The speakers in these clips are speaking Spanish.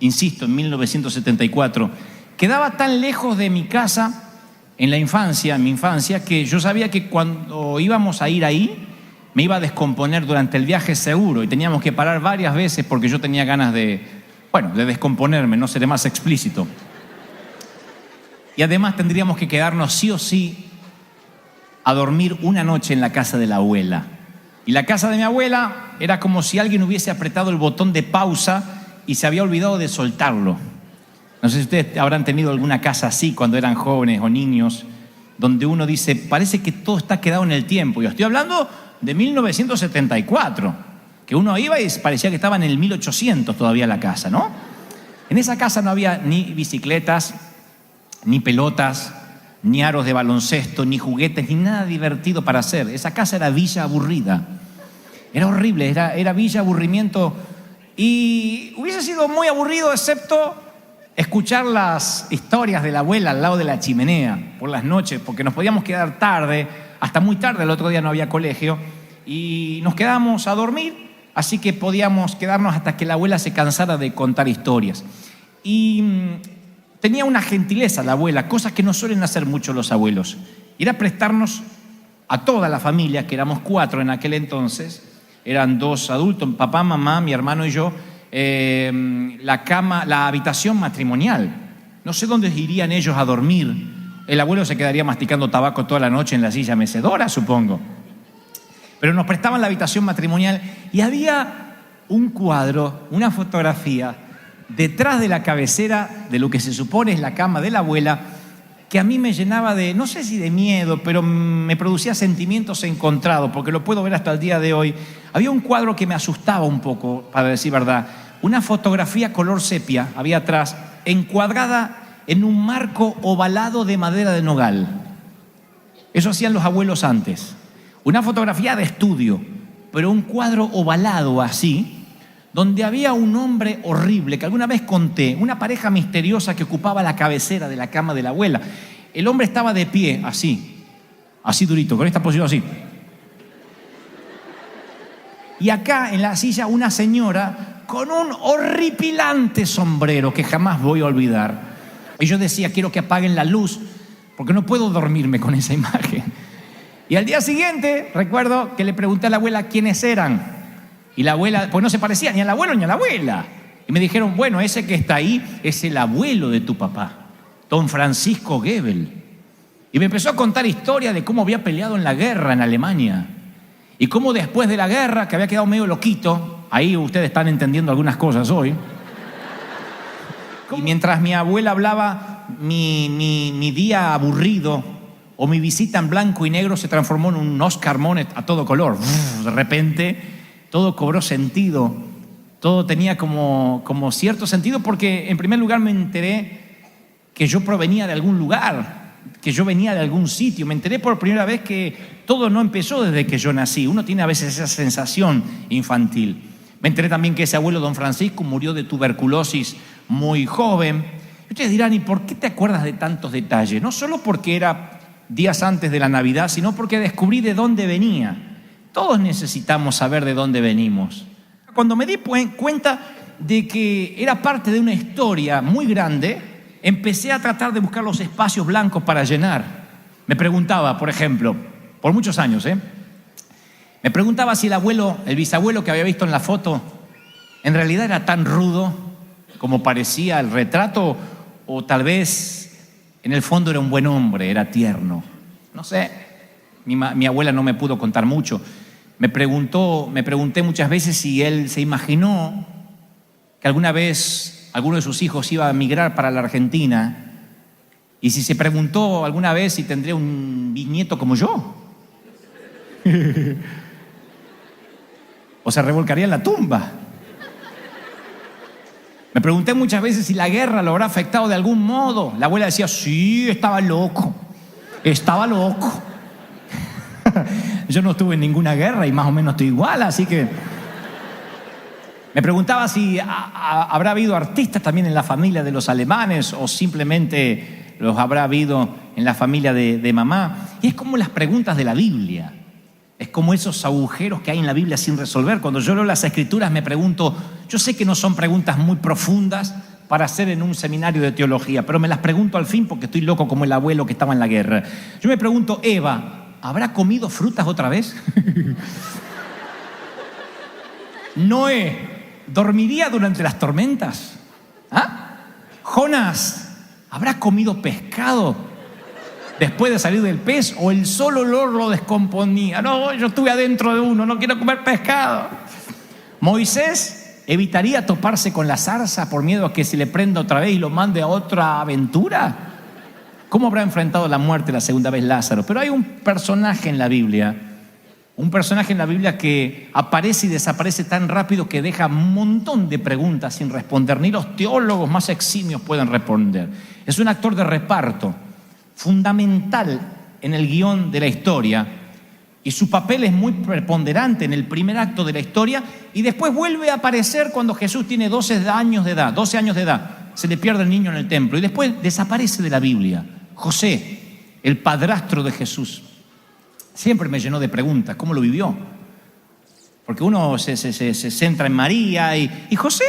insisto, en 1974, quedaba tan lejos de mi casa en mi infancia, que yo sabía que cuando íbamos a ir ahí, me iba a descomponer durante el viaje seguro y teníamos que parar varias veces porque yo tenía ganas de descomponerme, no seré más explícito. Y además tendríamos que quedarnos sí o sí a dormir una noche en la casa de la abuela. Y la casa de mi abuela era como si alguien hubiese apretado el botón de pausa y se había olvidado de soltarlo. No sé si ustedes habrán tenido alguna casa así cuando eran jóvenes o niños, donde uno dice, parece que todo está quedado en el tiempo. Yo estoy hablando de 1974, que uno iba y parecía que estaba en el 1800 todavía la casa, ¿no? En esa casa no había ni bicicletas, ni pelotas, ni aros de baloncesto, ni juguetes, ni nada divertido para hacer. Esa casa era villa aburrida. Era horrible, era villa aburrimiento. Y hubiese sido muy aburrido excepto escuchar las historias de la abuela al lado de la chimenea por las noches, porque nos podíamos quedar tarde, hasta muy tarde, el otro día no había colegio, y nos quedábamos a dormir, así que podíamos quedarnos hasta que la abuela se cansara de contar historias. Y tenía una gentileza la abuela, cosas que no suelen hacer mucho los abuelos. Era prestarnos a toda la familia, que éramos 4 en aquel entonces, eran 2 adultos, papá, mamá, mi hermano y yo, la habitación matrimonial. No sé dónde irían ellos a dormir. El abuelo se quedaría masticando tabaco toda la noche en la silla mecedora, supongo. Pero nos prestaban la habitación matrimonial y había un cuadro, una fotografía detrás de la cabecera de lo que se supone es la cama de la abuela, que a mí me llenaba de, no sé si de miedo, pero me producía sentimientos encontrados, porque lo puedo ver hasta el día de hoy. Había un cuadro que me asustaba un poco, para decir verdad. Una fotografía color sepia había atrás, encuadrada en un marco ovalado de madera de nogal. Eso hacían los abuelos antes. Una fotografía de estudio, pero un cuadro ovalado así, donde había un hombre horrible, que alguna vez conté, una pareja misteriosa que ocupaba la cabecera de la cama de la abuela. El hombre estaba de pie, así durito, con esta posición así. Y acá en la silla una señora con un horripilante sombrero que jamás voy a olvidar. Y yo decía, quiero que apaguen la luz, porque no puedo dormirme con esa imagen. Y al día siguiente, recuerdo que le pregunté a la abuela quiénes eran. Y la abuela, pues no se parecía ni al abuelo ni a la abuela. Y me dijeron, bueno, ese que está ahí es el abuelo de tu papá, don Francisco Goebel. Y me empezó a contar historias de cómo había peleado en la guerra en Alemania. Y cómo después de la guerra, que había quedado medio loquito, ahí ustedes están entendiendo algunas cosas hoy. Y mientras mi abuela hablaba, mi día aburrido o mi visita en blanco y negro se transformó en un Oscar Monet a todo color. De repente todo cobró sentido, todo tenía como cierto sentido, porque en primer lugar me enteré que yo provenía de algún lugar, que yo venía de algún sitio. Me enteré por primera vez que todo no empezó desde que yo nací. Uno tiene a veces esa sensación infantil. Me enteré también que ese abuelo, don Francisco, murió de tuberculosis muy joven. Ustedes dirán, ¿y por qué te acuerdas de tantos detalles? No solo porque era días antes de la Navidad, sino porque descubrí de dónde venía. Todos necesitamos saber de dónde venimos. Cuando me di cuenta de que era parte de una historia muy grande, empecé a tratar de buscar los espacios blancos para llenar. Me preguntaba, por ejemplo, por muchos años, me preguntaba si el bisabuelo que había visto en la foto, en realidad era tan rudo como parecía el retrato, o tal vez en el fondo era un buen hombre, era tierno. No sé, mi abuela no me pudo contar mucho. Me pregunté muchas veces si él se imaginó que alguna vez alguno de sus hijos iba a emigrar para la Argentina, y si se preguntó alguna vez si tendría un bisnieto como yo. O se revolcaría en la tumba. Me pregunté muchas veces si la guerra lo habrá afectado de algún modo. La abuela decía, sí, estaba loco. Yo no estuve en ninguna guerra y más o menos estoy igual, así que... Me preguntaba si habrá habido artistas también en la familia de los alemanes o simplemente los habrá habido en la familia de mamá. Y es como las preguntas de la Biblia. Es como esos agujeros que hay en la Biblia sin resolver. Cuando yo leo las Escrituras me pregunto, yo sé que no son preguntas muy profundas, para hacer en un seminario de teología, pero me las pregunto al fin porque estoy loco como el abuelo que estaba en la guerra. Yo me pregunto, Eva, ¿habrá comido frutas otra vez? Noé, ¿dormiría durante las tormentas? ¿Ah? Jonás, ¿habrá comido pescado después de salir del pez o el solo olor lo descomponía? No, yo estuve adentro de uno, no quiero comer pescado. Moisés, ¿evitaría toparse con la zarza por miedo a que se le prenda otra vez y lo mande a otra aventura? ¿Cómo habrá enfrentado la muerte la segunda vez Lázaro? Pero hay un personaje en la Biblia que aparece y desaparece tan rápido que deja un montón de preguntas sin responder. Ni los teólogos más eximios pueden responder. Es un actor de reparto fundamental en el guión de la historia y su papel es muy preponderante en el primer acto de la historia y después vuelve a aparecer cuando Jesús tiene 12 años de edad. Se le pierde el niño en el templo y después desaparece de la Biblia. José, el padrastro de Jesús. Siempre me llenó de preguntas, ¿cómo lo vivió? Porque uno se centra en María y José.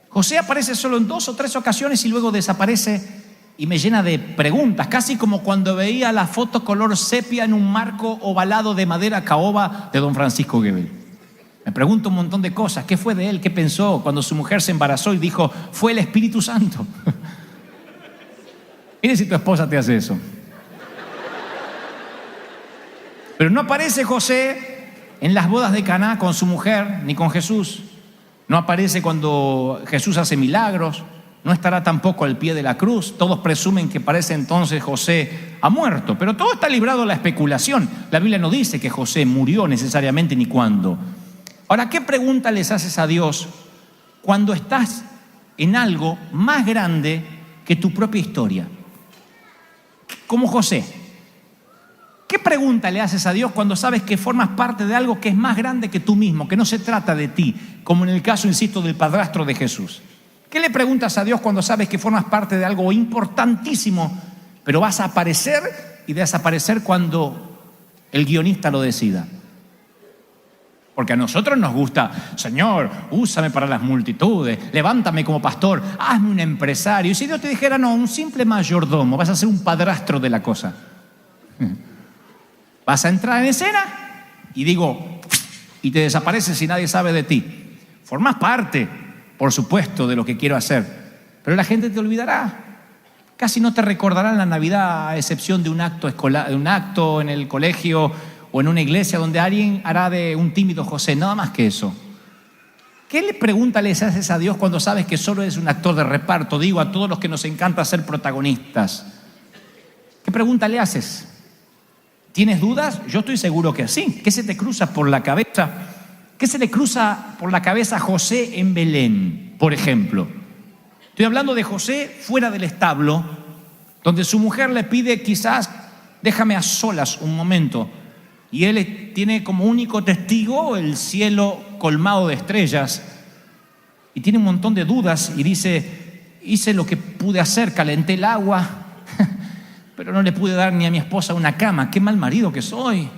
José aparece solo en 2 o 3 ocasiones y luego desaparece y me llena de preguntas, casi como cuando veía la foto color sepia en un marco ovalado de madera caoba de don Francisco Gebel. Me pregunto un montón de cosas, ¿qué fue de él? ¿Qué pensó cuando su mujer se embarazó y dijo, fue el Espíritu Santo? Mire si tu esposa te hace eso. Pero no aparece José en las bodas de Caná con su mujer, ni con Jesús. No aparece cuando Jesús hace milagros. No estará tampoco al pie de la cruz. Todos presumen que para ese entonces José ha muerto. Pero todo está librado a la especulación. La Biblia no dice que José murió necesariamente ni cuándo. Ahora, ¿qué pregunta les haces a Dios cuando estás en algo más grande que tu propia historia? Como José. ¿Qué pregunta le haces a Dios cuando sabes que formas parte de algo que es más grande que tú mismo, que no se trata de ti, como en el caso, insisto, del padrastro de Jesús? ¿Qué le preguntas a Dios cuando sabes que formas parte de algo importantísimo, pero vas a aparecer y desaparecer cuando el guionista lo decida? Porque a nosotros nos gusta, Señor, úsame para las multitudes, levántame como pastor, hazme un empresario. Y si Dios te dijera, no, un simple mayordomo, vas a ser un padrastro de la cosa. Vas a entrar en escena y te desapareces y nadie sabe de ti. Formas parte, por supuesto, de lo que quiero hacer, pero la gente te olvidará. Casi no te recordarán la Navidad a excepción de un acto escolar, de un acto en el colegio o en una iglesia donde alguien hará de un tímido José, nada más que eso. ¿Qué pregunta les haces a Dios cuando sabes que solo es un actor de reparto? Digo a todos los que nos encanta ser protagonistas. ¿Qué pregunta le haces? ¿Tienes dudas? Yo estoy seguro que sí. ¿Qué se te cruza por la cabeza? ¿Qué se le cruza por la cabeza a José en Belén, por ejemplo? Estoy hablando de José fuera del establo, donde su mujer le pide quizás, déjame a solas un momento. Y él tiene como único testigo el cielo colmado de estrellas. Y tiene un montón de dudas y dice, hice lo que pude hacer, calenté el agua, pero no le pude dar ni a mi esposa una cama. Qué mal marido que soy.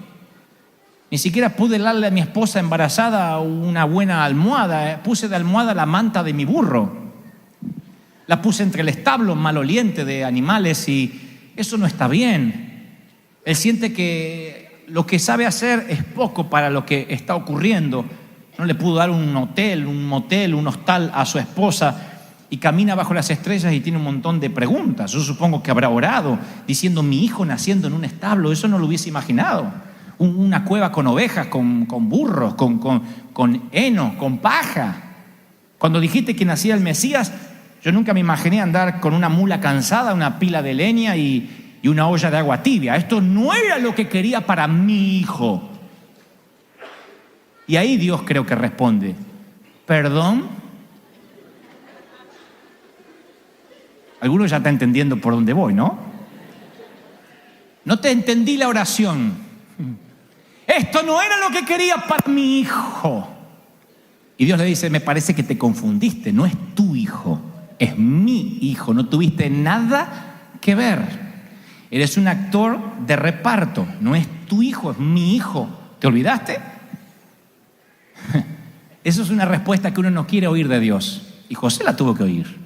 Ni siquiera pude darle a mi esposa embarazada una buena almohada. Puse de almohada la manta de mi burro. La puse entre el establo maloliente de animales y eso no está bien. Él siente que lo que sabe hacer es poco para lo que está ocurriendo. No le pudo dar un hotel, un motel, un hostal a su esposa y camina bajo las estrellas y tiene un montón de preguntas. Yo supongo que habrá orado diciendo, mi hijo naciendo en un establo, eso no lo hubiese imaginado. Una cueva con ovejas, con burros, con heno, con paja. Cuando dijiste que nacía el Mesías, yo nunca me imaginé andar con una mula cansada, una pila de leña y una olla de agua tibia. Esto no era lo que quería para mi hijo. Y ahí Dios creo que responde, ¿perdón? Algunos ya están entendiendo por dónde voy, ¿no? No te entendí la oración. Esto no era lo que quería para mi hijo. Y Dios le dice, me parece que te confundiste, no es tu hijo, es mi hijo, no tuviste nada que ver. Eres un actor de reparto, no es tu hijo, es mi hijo. ¿Te olvidaste? Eso es una respuesta que uno no quiere oír de Dios. Y José la tuvo que oír.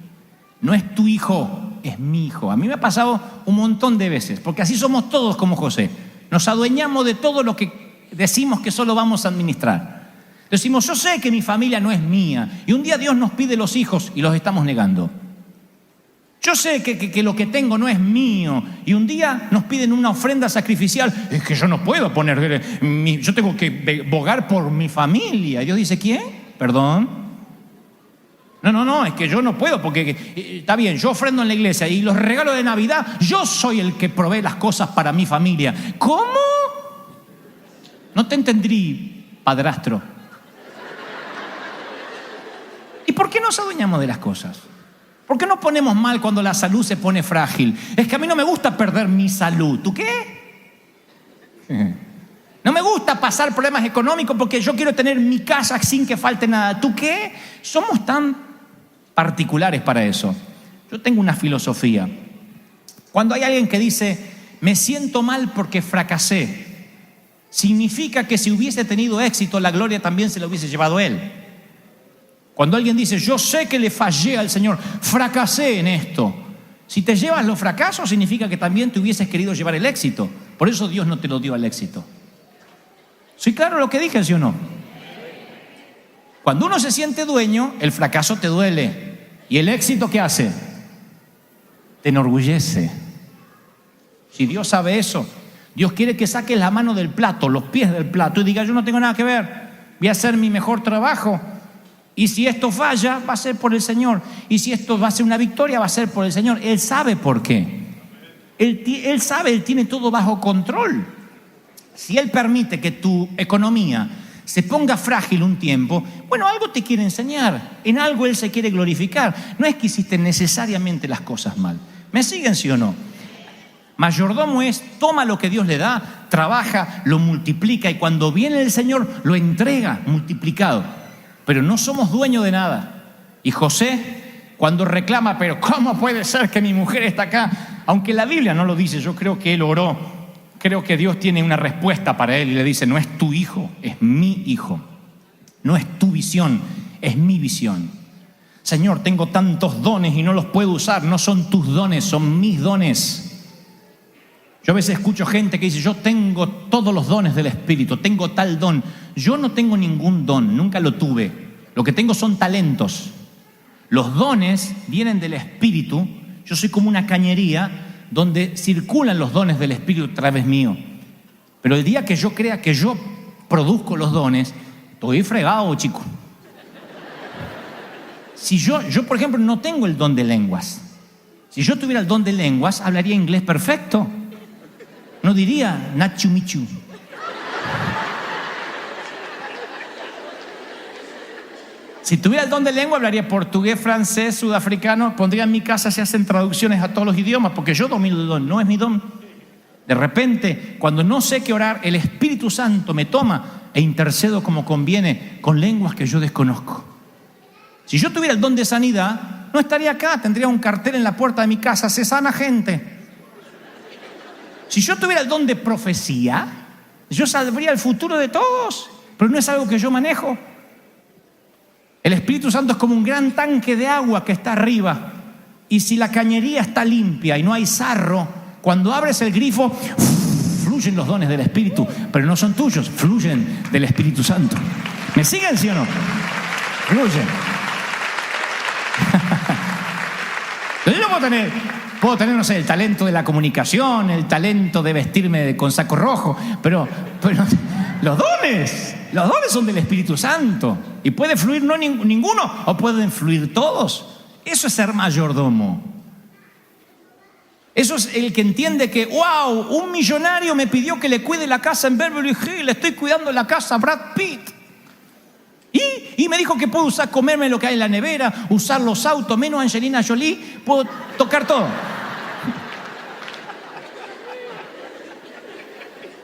No es tu hijo, es mi hijo. A mí me ha pasado un montón de veces, porque así somos todos como José. Nos adueñamos de todo lo que decimos que solo vamos a administrar. Decimos, yo sé que mi familia no es mía. Y un día Dios nos pide los hijos y los estamos negando. Yo sé que lo que tengo no es mío. Y un día nos piden una ofrenda sacrificial. Es que yo no puedo poner, yo tengo que bogar por mi familia. Y Dios dice, ¿quién? Perdón. No, es que yo no puedo porque está bien, yo ofrendo en la iglesia y los regalos de Navidad, yo soy el que provee las cosas para mi familia. ¿Cómo? No te entendí, padrastro. ¿Y por qué nos adueñamos de las cosas? ¿Por qué nos ponemos mal cuando la salud se pone frágil? Es que a mí no me gusta perder mi salud. ¿Tú qué? No me gusta pasar problemas económicos porque yo quiero tener mi casa sin que falte nada. ¿Tú qué? Somos tan particulares para eso. Yo tengo una filosofía. Cuando hay alguien que dice, me siento mal porque fracasé, significa que si hubiese tenido éxito, la gloria también se la hubiese llevado él. Cuando alguien dice, yo sé que le fallé al Señor, fracasé en esto. Si te llevas los fracasos, significa que también te hubieses querido llevar el éxito. Por eso Dios no te lo dio al éxito. ¿Soy claro lo que dije, sí o no? Cuando uno se siente dueño, el fracaso te duele. ¿Y el éxito qué hace? Te enorgullece. Si Dios sabe eso, Dios quiere que saques la mano del plato, los pies del plato y digas, yo no tengo nada que ver, voy a hacer mi mejor trabajo. Y si esto falla, va a ser por el Señor. Y si esto va a ser una victoria, va a ser por el Señor. Él sabe por qué. Él sabe, Él tiene todo bajo control. Si Él permite que tu economía se ponga frágil un tiempo, bueno, algo te quiere enseñar. En algo Él se quiere glorificar. No es que hiciste necesariamente las cosas mal. ¿Me siguen, sí o no? Mayordomo es, toma lo que Dios le da, trabaja, lo multiplica y cuando viene el Señor, lo entrega multiplicado. Pero no somos dueños de nada. Y José, cuando reclama, pero ¿cómo puede ser que mi mujer está acá? Aunque la Biblia no lo dice, yo creo que él oró. Creo que Dios tiene una respuesta para él y le dice, no es tu hijo, es mi hijo. No es tu visión, es mi visión. Señor, tengo tantos dones y no los puedo usar. No son tus dones, son mis dones. Yo a veces escucho gente que dice, yo tengo todos los dones del Espíritu, tengo tal don. Yo no tengo ningún don, nunca lo tuve. Lo que tengo son talentos. Los dones vienen del Espíritu. Yo soy como una cañería donde circulan los dones del Espíritu a través mío. Pero el día que yo crea que yo produzco los dones, estoy fregado, chico. Si yo, por ejemplo, no tengo el don de lenguas. Si yo tuviera el don de lenguas, hablaría inglés perfecto. No diría Nachu Michu. Si tuviera el don de lengua, hablaría portugués, francés, sudafricano. Pondría en mi casa, se hacen traducciones a todos los idiomas, porque yo domino el don, no es mi don. De repente, cuando no sé qué orar, el Espíritu Santo me toma e intercedo como conviene con lenguas que yo desconozco. Si yo tuviera el don de sanidad, no estaría acá, tendría un cartel en la puerta de mi casa, se sana gente. Si yo tuviera el don de profecía, yo sabría el futuro de todos, pero no es algo que yo manejo. El Espíritu Santo es como un gran tanque de agua que está arriba, y si la cañería está limpia y no hay sarro, cuando abres el grifo, fluyen los dones del Espíritu, pero no son tuyos, fluyen del Espíritu Santo. ¿Me siguen, sí o no? Fluyen. Yo no puedo tener, no sé, el talento de la comunicación, el talento de vestirme con saco rojo, pero los dones son del Espíritu Santo. Y puede fluir no ninguno, o pueden fluir todos. Eso es ser mayordomo. Eso es el que entiende que, wow, un millonario me pidió que le cuide la casa en Beverly Hills, le estoy cuidando la casa a Brad Pitt. Y me dijo que puedo comerme lo que hay en la nevera, usar los autos, menos Angelina Jolie, puedo tocar todo.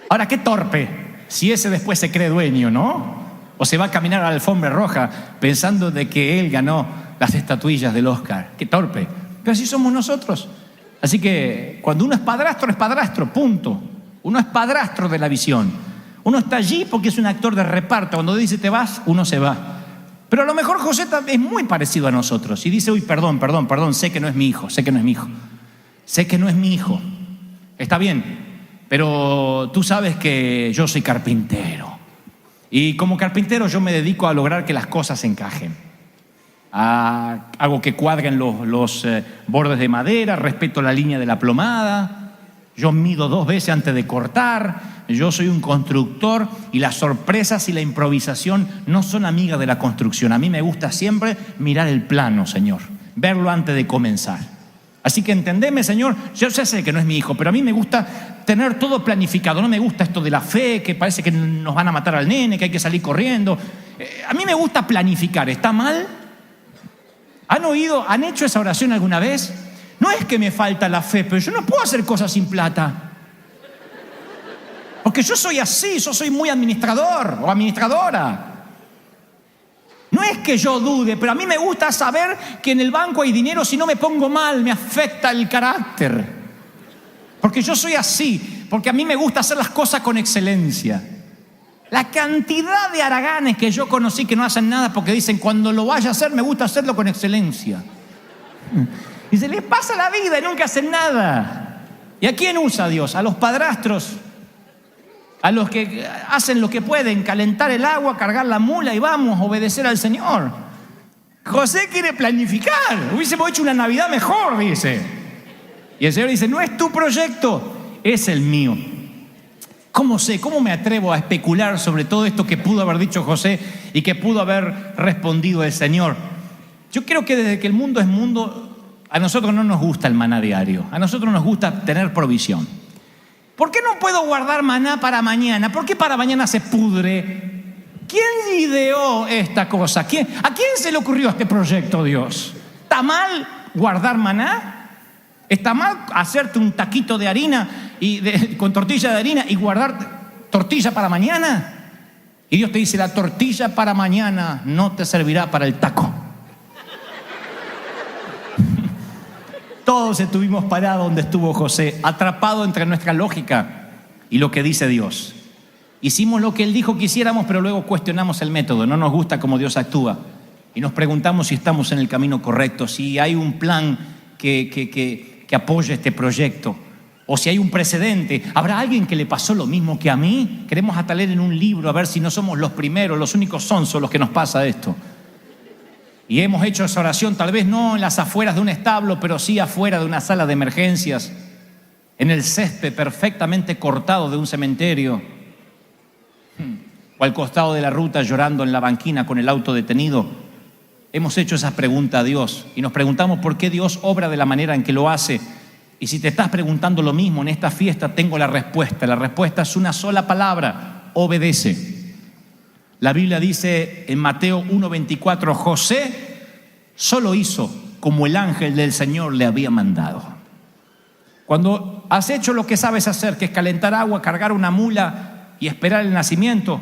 Ahora, qué torpe, si ese después se cree dueño, ¿no? O se va a caminar a la alfombra roja pensando de que él ganó las estatuillas del Oscar. Qué torpe. Pero así somos nosotros. Así que cuando uno es padrastro, punto. Uno es padrastro de la visión. Uno está allí porque es un actor de reparto. Cuando dice te vas, uno se va. Pero a lo mejor José es muy parecido a nosotros y dice, uy, perdón, sé que no es mi hijo, sé que no es mi hijo. Está bien, pero tú sabes que yo soy carpintero. Y como carpintero yo me dedico a lograr que las cosas encajen. Hago que cuadren los bordes de madera, respeto la línea de la plomada. Yo mido 2 veces antes de cortar. Yo soy un constructor y las sorpresas y la improvisación no son amigas de la construcción. A mí me gusta siempre mirar el plano, Señor, verlo antes de comenzar. Así que entendeme, Señor, yo sé que no es mi hijo, pero a mí me gusta tener todo planificado. No me gusta esto de la fe, que parece que nos van a matar al nene, que hay que salir corriendo. A mí me gusta planificar. ¿Está mal? ¿Han hecho esa oración alguna vez? No es que me falta la fe, pero yo no puedo hacer cosas sin plata. Porque yo soy así, yo soy muy administrador o administradora. No es que yo dude, pero a mí me gusta saber que en el banco hay dinero. Si no me pongo mal, me afecta el carácter. Porque yo soy así, porque a mí me gusta hacer las cosas con excelencia. La cantidad de haraganes que yo conocí que no hacen nada porque dicen, cuando lo vaya a hacer, me gusta hacerlo con excelencia. Y se les pasa la vida y nunca hacen nada. ¿Y a quién usa Dios? A los padrastros, a los que hacen lo que pueden, calentar el agua, cargar la mula y vamos a obedecer al Señor. José quiere planificar. Hubiésemos hecho una Navidad mejor, dice. Y el Señor dice, no es tu proyecto, es el mío. ¿Cómo me atrevo a especular sobre todo esto que pudo haber dicho José y que pudo haber respondido el Señor? Yo creo que desde que el mundo es mundo, a nosotros no nos gusta el maná diario. A nosotros nos gusta tener provisión. ¿Por qué no puedo guardar maná para mañana? ¿Por qué para mañana se pudre? ¿Quién ideó esta cosa? ¿A quién se le ocurrió este proyecto, Dios? ¿Está mal guardar maná? ¿Está mal hacerte un taquito de harina con tortilla de harina y guardar tortilla para mañana? Y Dios te dice, la tortilla para mañana no te servirá para el taco. Todos estuvimos parados donde estuvo José, atrapado entre nuestra lógica y lo que dice Dios. Hicimos lo que Él dijo que hiciéramos, pero luego cuestionamos el método. No nos gusta cómo Dios actúa. Y nos preguntamos si estamos en el camino correcto, si hay un plan que apoye este proyecto, o si hay un precedente. ¿Habrá alguien que le pasó lo mismo que a mí? Queremos hasta leer en un libro a ver si no somos los primeros, los únicos sonsos los que nos pasa esto. Y hemos hecho esa oración, tal vez no en las afueras de un establo, pero sí afuera de una sala de emergencias, en el césped perfectamente cortado de un cementerio, o al costado de la ruta llorando en la banquina con el auto detenido. Hemos hecho esas preguntas a Dios y nos preguntamos por qué Dios obra de la manera en que lo hace. Y si te estás preguntando lo mismo en esta fiesta, tengo la respuesta. La respuesta es una sola palabra: obedece. La Biblia dice en Mateo 1:24, José solo hizo como el ángel del Señor le había mandado. Cuando has hecho lo que sabes hacer, que es calentar agua, cargar una mula y esperar el nacimiento,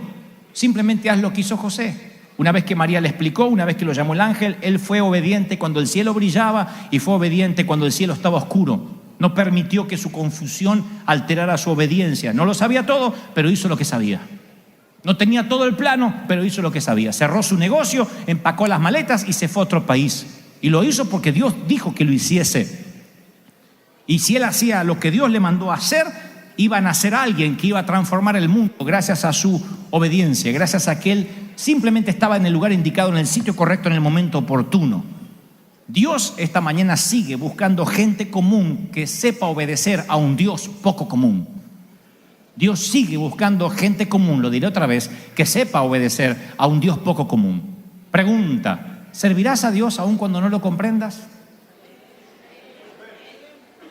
simplemente haz lo que hizo José. Una vez que María le explicó, una vez que lo llamó el ángel, él fue obediente cuando el cielo brillaba y fue obediente cuando el cielo estaba oscuro. No permitió que su confusión alterara su obediencia. No lo sabía todo, pero hizo lo que sabía. No tenía todo el plano, pero hizo lo que sabía. Cerró su negocio, empacó las maletas y se fue a otro país. Y lo hizo porque Dios dijo que lo hiciese. Y si él hacía lo que Dios le mandó a hacer, iba a nacer alguien que iba a transformar el mundo gracias a su obediencia, gracias a que él simplemente estaba en el lugar indicado, en el sitio correcto, en el momento oportuno. Dios esta mañana sigue buscando gente común que sepa obedecer a un Dios poco común. Dios sigue buscando gente común, lo diré otra vez, que sepa obedecer a un Dios poco común. Pregunta: ¿servirás a Dios aun cuando no lo comprendas?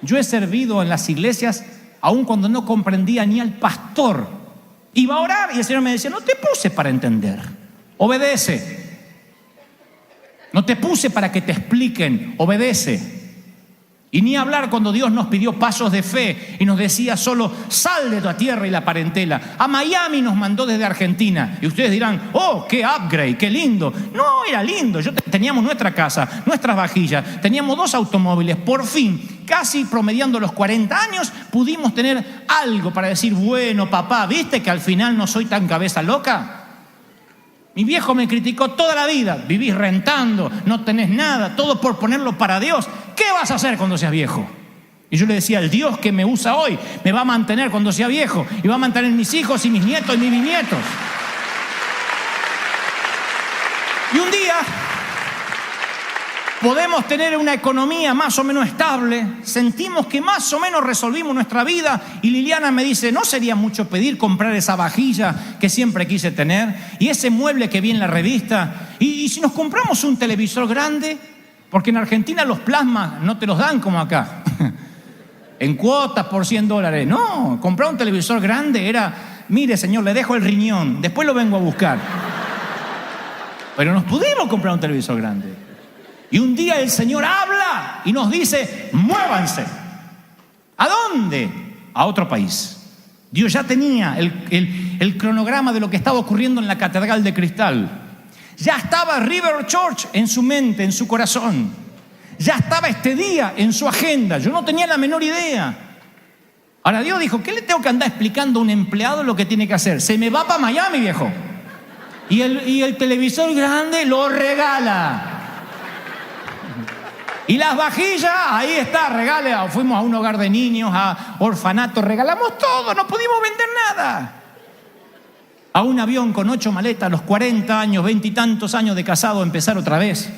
Yo he servido en las iglesias aun cuando no comprendía ni al pastor. Iba a orar y el Señor me decía: no te puse para entender, obedece. No te puse para que te expliquen, obedece. Y ni hablar cuando Dios nos pidió pasos de fe y nos decía solo: sal de tu tierra y la parentela. A Miami nos mandó desde Argentina. Y ustedes dirán: oh, qué upgrade, qué lindo. No, era lindo. Teníamos nuestra casa, nuestras vajillas, teníamos 2 automóviles. Por fin, casi promediando los 40 años, pudimos tener algo para decir: bueno, papá, ¿viste que al final no soy tan cabeza loca? Mi viejo me criticó toda la vida. Vivís rentando, no tenés nada, todo por ponerlo para Dios. ¿Qué vas a hacer cuando seas viejo? Y yo le decía, el Dios que me usa hoy me va a mantener cuando sea viejo y va a mantener mis hijos y mis nietos y mis bisnietos. Y un día podemos tener una economía más o menos estable, sentimos que más o menos resolvimos nuestra vida y Liliana me dice, ¿no sería mucho pedir comprar esa vajilla que siempre quise tener y ese mueble que vi en la revista? ¿Y si nos compramos un televisor grande? Porque en Argentina los plasmas no te los dan como acá, en cuotas por $100. No, comprar un televisor grande era, mire señor, le dejo el riñón, después lo vengo a buscar. Pero nos pudimos comprar un televisor grande. Y un día el Señor habla y nos dice, muévanse. ¿A dónde? A otro país. Dios ya tenía el cronograma de lo que estaba ocurriendo en la Catedral de Cristal. Ya estaba River Church en su mente, en su corazón. Ya estaba este día en su agenda. Yo no tenía la menor idea. Ahora Dios dijo, ¿qué le tengo que andar explicando a un empleado lo que tiene que hacer? Se me va para Miami, viejo. Y el televisor grande lo regala. Y las vajillas, ahí está, regale. Fuimos a un hogar de niños, a orfanatos, regalamos todo, no pudimos vender nada. A un avión con 8 maletas, a los 40 años, 20 y tantos años de casado, empezar otra vez.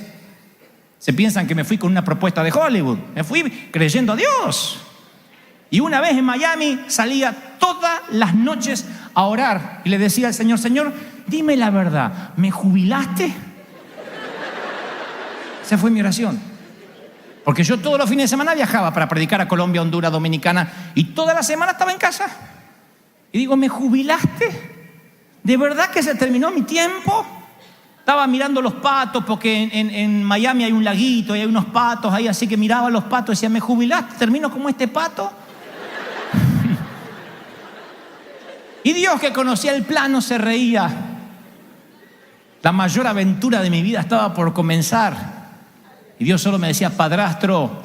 Se piensan que me fui con una propuesta de Hollywood. Me fui creyendo a Dios. Y una vez en Miami salía todas las noches a orar. Y le decía al Señor, Señor, dime la verdad, ¿me jubilaste? Esa fue mi oración. Porque yo todos los fines de semana viajaba para predicar a Colombia, Honduras, Dominicana. Y toda la semana estaba en casa. Y digo, ¿me jubilaste? ¿De verdad que se terminó mi tiempo? Estaba mirando los patos, porque en Miami hay un laguito y hay unos patos ahí, así que miraba los patos y decía, ¿me jubilaste? ¿Termino como este pato? Y Dios, que conocía el plano, se reía. La mayor aventura de mi vida estaba por comenzar. Y Dios solo me decía, padrastro,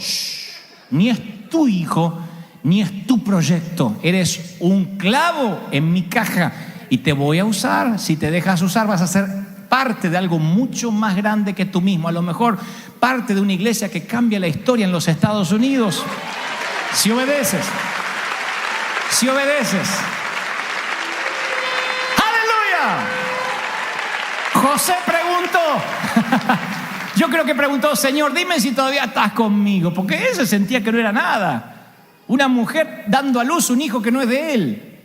ni es tu hijo, ni es tu proyecto. Eres un clavo en mi caja y te voy a usar. Si te dejas usar, vas a ser parte de algo mucho más grande que tú mismo. A lo mejor parte de una iglesia que cambia la historia en los Estados Unidos. Si obedeces. Si obedeces. ¡Aleluya! José preguntó. Yo creo que preguntó, Señor, dime si todavía estás conmigo. Porque él se sentía que no era nada. Una mujer dando a luz un hijo que no es de él.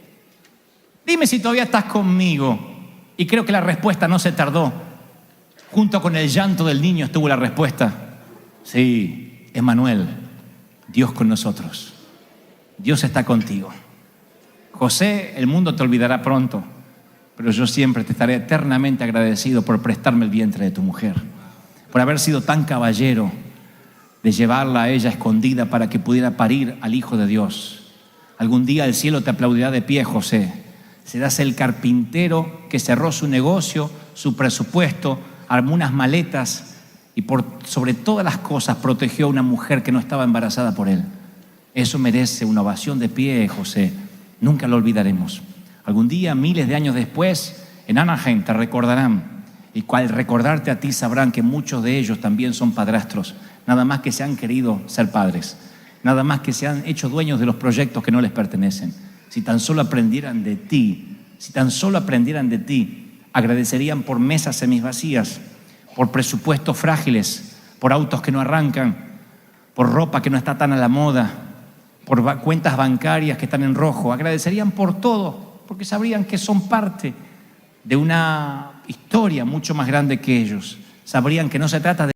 Dime si todavía estás conmigo. Y creo que la respuesta no se tardó. Junto con el llanto del niño estuvo la respuesta. Sí, Emmanuel, Dios con nosotros. Dios está contigo. José, el mundo te olvidará pronto, pero yo siempre te estaré eternamente agradecido por prestarme el vientre de tu mujer, por haber sido tan caballero de llevarla a ella escondida para que pudiera parir al Hijo de Dios. Algún día el cielo te aplaudirá de pie, José. Serás el carpintero que cerró su negocio, su presupuesto, armó unas maletas y sobre todas las cosas protegió a una mujer que no estaba embarazada por él. Eso merece una ovación de pie, José. Nunca lo olvidaremos. Algún día, miles de años después, en Anaheim te recordarán. Y al recordarte a ti sabrán que muchos de ellos también son padrastros. Nada más que se han querido ser padres. Nada más que se han hecho dueños de los proyectos que no les pertenecen. Si tan solo aprendieran de ti, agradecerían por mesas semivacías, por presupuestos frágiles, por autos que no arrancan, por ropa que no está tan a la moda, por cuentas bancarias que están en rojo. Agradecerían por todo, porque sabrían que son parte de una historia mucho más grande que ellos. Sabrían que no se trata de...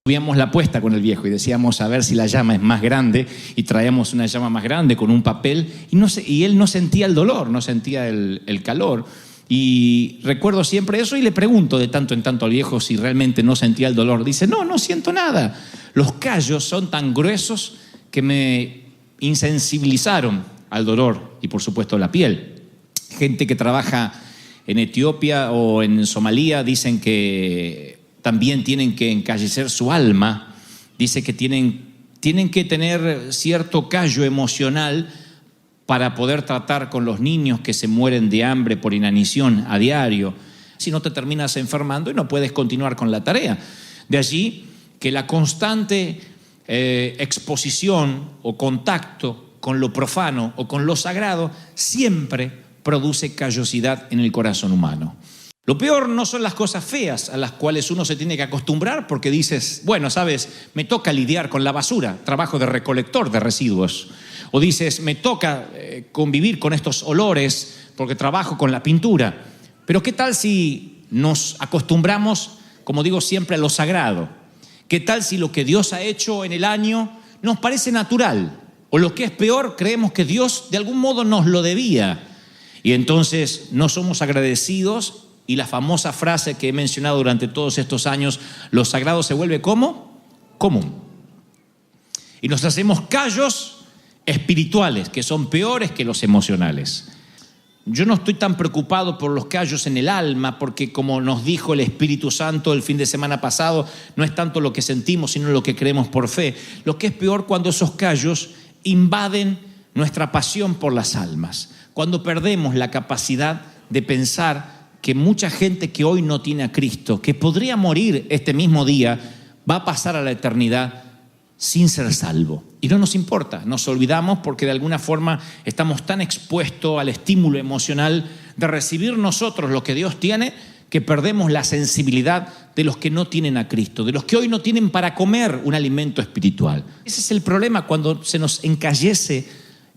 Subíamos la apuesta con el viejo y decíamos a ver si la llama es más grande, y traíamos una llama más grande con un papel y él no sentía el dolor, no sentía el calor. Y recuerdo siempre eso y le pregunto de tanto en tanto al viejo si realmente no sentía el dolor. Dice, no siento nada. Los callos son tan gruesos que me insensibilizaron al dolor y por supuesto la piel. Gente que trabaja en Etiopía o en Somalia dicen que también tienen que encallecer su alma. Dice que tienen que tener cierto callo emocional para poder tratar con los niños que se mueren de hambre por inanición a diario. Si no te terminas enfermando y no puedes continuar con la tarea. De allí que la constante exposición o contacto con lo profano o con lo sagrado siempre produce callosidad en el corazón humano. Lo peor no son las cosas feas a las cuales uno se tiene que acostumbrar porque dices, bueno, sabes, me toca lidiar con la basura, trabajo de recolector de residuos. O dices, me toca convivir con estos olores porque trabajo con la pintura. Pero ¿qué tal si nos acostumbramos, como digo siempre, a lo sagrado? ¿Qué tal si lo que Dios ha hecho en el año nos parece natural? O lo que es peor, creemos que Dios de algún modo nos lo debía. Y entonces no somos agradecidos. Y la famosa frase que he mencionado durante todos estos años, lo sagrado se vuelve ¿cómo? Común. Y nos hacemos callos espirituales, que son peores que los emocionales. Yo no estoy tan preocupado por los callos en el alma, porque como nos dijo el Espíritu Santo el fin de semana pasado, no es tanto lo que sentimos, sino lo que creemos por fe. Lo que es peor cuando esos callos invaden nuestra pasión por las almas, cuando perdemos la capacidad de pensar que mucha gente que hoy no tiene a Cristo, que podría morir este mismo día, va a pasar a la eternidad sin ser salvo. Y no nos importa, nos olvidamos porque de alguna forma estamos tan expuestos al estímulo emocional de recibir nosotros lo que Dios tiene, que perdemos la sensibilidad de los que no tienen a Cristo, de los que hoy no tienen para comer un alimento espiritual. Ese es el problema cuando se nos encallece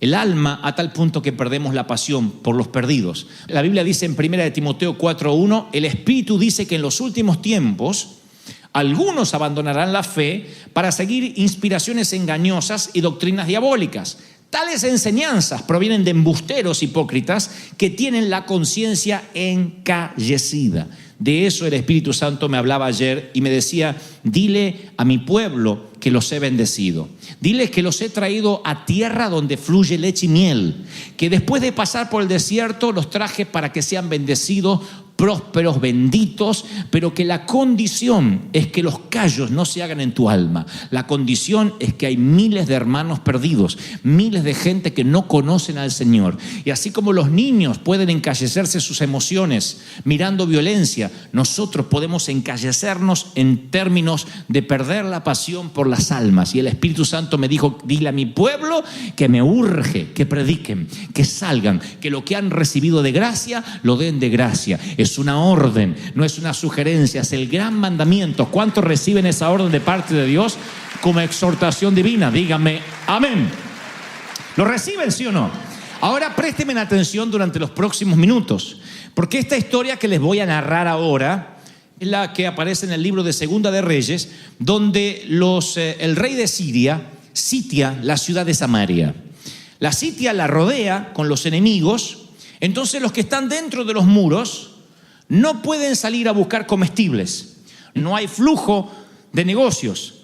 el alma a tal punto que perdemos la pasión por los perdidos. La Biblia dice en 1 Timoteo 4:1, el Espíritu dice que en los últimos tiempos algunos abandonarán la fe para seguir inspiraciones engañosas y doctrinas diabólicas. Tales enseñanzas provienen de embusteros hipócritas que tienen la conciencia encallecida. De eso el Espíritu Santo me hablaba ayer y me decía, dile a mi pueblo que los he bendecido. Dile que los he traído a tierra donde fluye leche y miel. Que después de pasar por el desierto los traje para que sean bendecidos, prósperos, benditos, pero que la condición es que los callos no se hagan en tu alma. La condición es que hay miles de hermanos perdidos, miles de gente que no conocen al Señor. Y así como los niños pueden encallecerse sus emociones mirando violencia, nosotros podemos encallecernos en términos de perder la pasión por las almas. Y el Espíritu Santo me dijo, dile a mi pueblo que me urge, que prediquen, que salgan, que lo que han recibido de gracia, lo den de gracia. Es una orden, no es una sugerencia, es el gran mandamiento. ¿Cuántos reciben esa orden de parte de Dios como exhortación divina? Díganme, amén. ¿Lo reciben, sí o no? Ahora préstenme atención durante los próximos minutos, porque esta historia que les voy a narrar ahora es la que aparece en el libro de Segunda de Reyes, donde el rey de Siria sitia la ciudad de Samaria. La sitia, la rodea con los enemigos. Entonces los que están dentro de los muros no pueden salir a buscar comestibles. No hay flujo de negocios.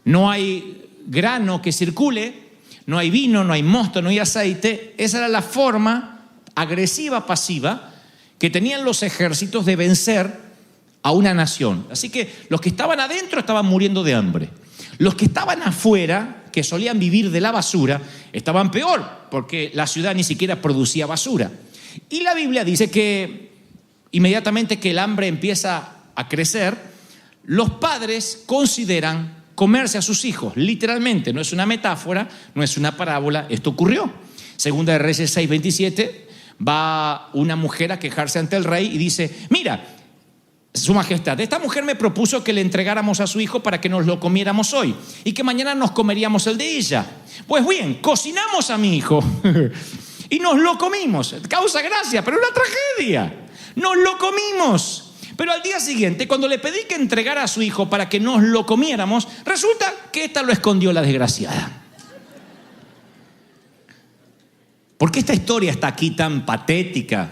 No hay grano que circule. No hay vino, no hay mosto, no hay aceite. Esa era la forma agresiva, pasiva, que tenían los ejércitos de vencer a una nación. Así que los que estaban adentro estaban muriendo de hambre. Los que estaban afuera, que solían vivir de la basura, estaban peor, porque la ciudad ni siquiera producía basura. Y la Biblia dice que inmediatamente que el hambre empieza a crecer, los padres consideran comerse a sus hijos. Literalmente, no es una metáfora, no es una parábola, esto ocurrió. Segunda de Reyes 6:27, va una mujer a quejarse ante el rey y dice, mira, su majestad, esta mujer me propuso que le entregáramos a su hijo para que nos lo comiéramos hoy y que mañana nos comeríamos el de ella. Pues bien, cocinamos a mi hijo y nos lo comimos. Causa gracia, pero una tragedia. Nos lo comimos. Pero al día siguiente, cuando le pedí que entregara a su hijo para que nos lo comiéramos, resulta que esta lo escondió la desgraciada. ¿Por qué esta historia está aquí tan patética?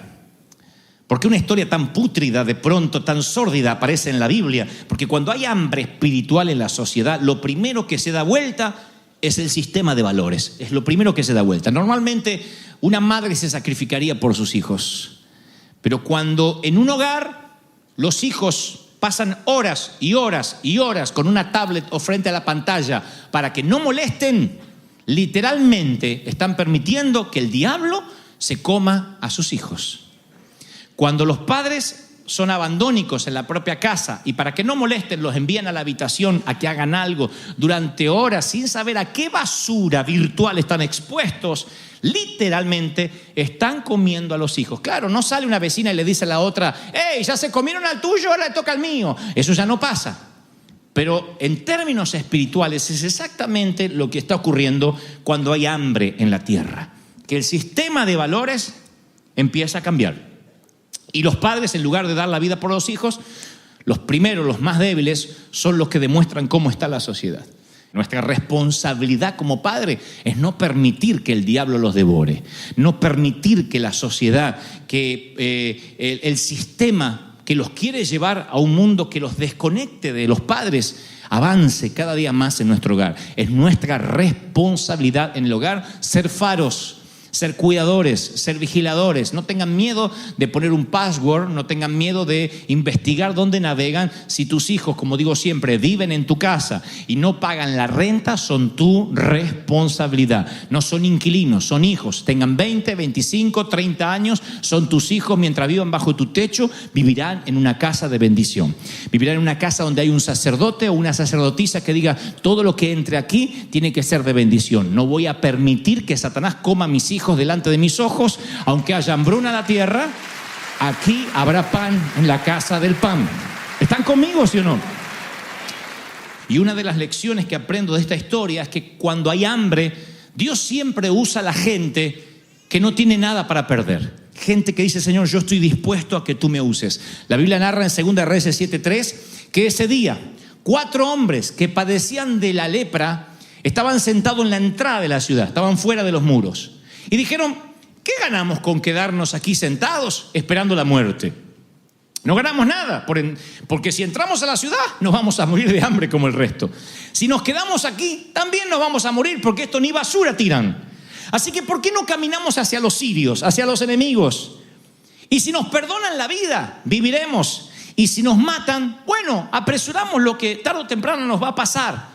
¿Por qué una historia tan pútrida, de pronto tan sórdida aparece en la Biblia? Porque cuando hay hambre espiritual en la sociedad, lo primero que se da vuelta es el sistema de valores. Es lo primero que se da vuelta. Normalmente una madre se sacrificaría por sus hijos. Pero cuando en un hogar los hijos pasan horas y horas y horas con una tablet o frente a la pantalla para que no molesten, literalmente están permitiendo que el diablo se coma a sus hijos. Cuando los padres son abandónicos en la propia casa y para que no molesten los envían a la habitación a que hagan algo durante horas sin saber a qué basura virtual están expuestos, literalmente están comiendo a los hijos. Claro, no sale una vecina y le dice a la otra, ¡hey, ya se comieron al tuyo, ahora le toca al mío! Eso ya no pasa. Pero en términos espirituales es exactamente lo que está ocurriendo cuando hay hambre en la tierra. Que el sistema de valores empieza a cambiar. Y los padres, en lugar de dar la vida por los hijos, los primeros, los más débiles, son los que demuestran cómo está la sociedad. Nuestra responsabilidad como padre es no permitir que el diablo los devore, no permitir que la sociedad, que el sistema que los quiere llevar a un mundo que los desconecte de los padres, avance cada día más en nuestro hogar. Es nuestra responsabilidad en el hogar ser faros, ser cuidadores, ser vigiladores. No tengan miedo de poner un password, no tengan miedo de investigar dónde navegan. Si tus hijos, como digo siempre, viven en tu casa y no pagan la renta, son tu responsabilidad. No son inquilinos, son hijos. Tengan 20, 25, 30 años, son tus hijos. Mientras vivan bajo tu techo, vivirán en una casa de bendición. Vivirán en una casa donde hay un sacerdote o una sacerdotisa que diga, todo lo que entre aquí tiene que ser de bendición. No voy a permitir que Satanás coma a mis hijos delante de mis ojos, aunque haya hambruna en la tierra. Aquí habrá pan en la casa del pan. ¿Están conmigo, sí o no? Y una de las lecciones que aprendo de esta historia es que cuando hay hambre, Dios siempre usa a la gente que no tiene nada para perder. Gente que dice, Señor, yo estoy dispuesto a que tú me uses. La Biblia narra en 2 Reyes 7:3 que ese día 4 hombres que padecían de la lepra estaban sentados en la entrada de la ciudad, estaban fuera de los muros. Y dijeron, ¿qué ganamos con quedarnos aquí sentados esperando la muerte? No ganamos nada, porque si entramos a la ciudad nos vamos a morir de hambre como el resto. Si nos quedamos aquí, también nos vamos a morir, porque esto ni basura tiran. Así que ¿por qué no caminamos hacia los sirios, hacia los enemigos? Y si nos perdonan la vida, viviremos. Y si nos matan, bueno, apresuramos lo que tarde o temprano nos va a pasar.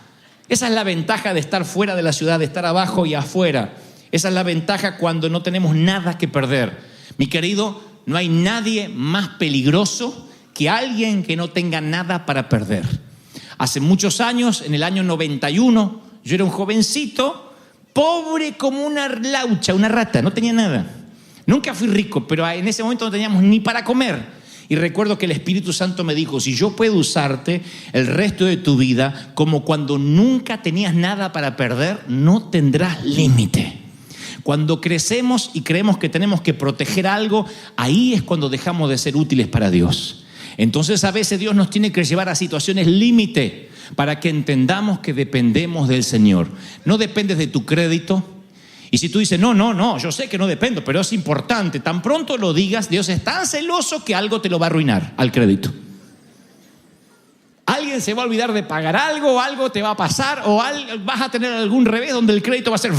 Esa es la ventaja de estar fuera de la ciudad, de estar abajo y afuera. Esa es la ventaja cuando no tenemos nada que perder. Mi querido, no hay nadie más peligroso que alguien que no tenga nada para perder. Hace muchos años, en el año 91, yo era un jovencito, pobre como una laucha, una rata, no tenía nada. Nunca fui rico, pero en ese momento no teníamos ni para comer. Y recuerdo que el Espíritu Santo me dijo, si yo puedo usarte el resto de tu vida como cuando nunca tenías nada para perder, no tendrás límite. Cuando crecemos y creemos que tenemos que proteger algo, ahí es cuando dejamos de ser útiles para Dios. Entonces a veces Dios nos tiene que llevar a situaciones límite para que entendamos que dependemos del Señor. No dependes de tu crédito. Y si tú dices, no, yo sé que no dependo, pero es importante. Tan pronto lo digas, Dios es tan celoso que algo te lo va a arruinar al crédito. Alguien se va a olvidar de pagar algo te va a pasar, o vas a tener algún revés donde el crédito va a ser...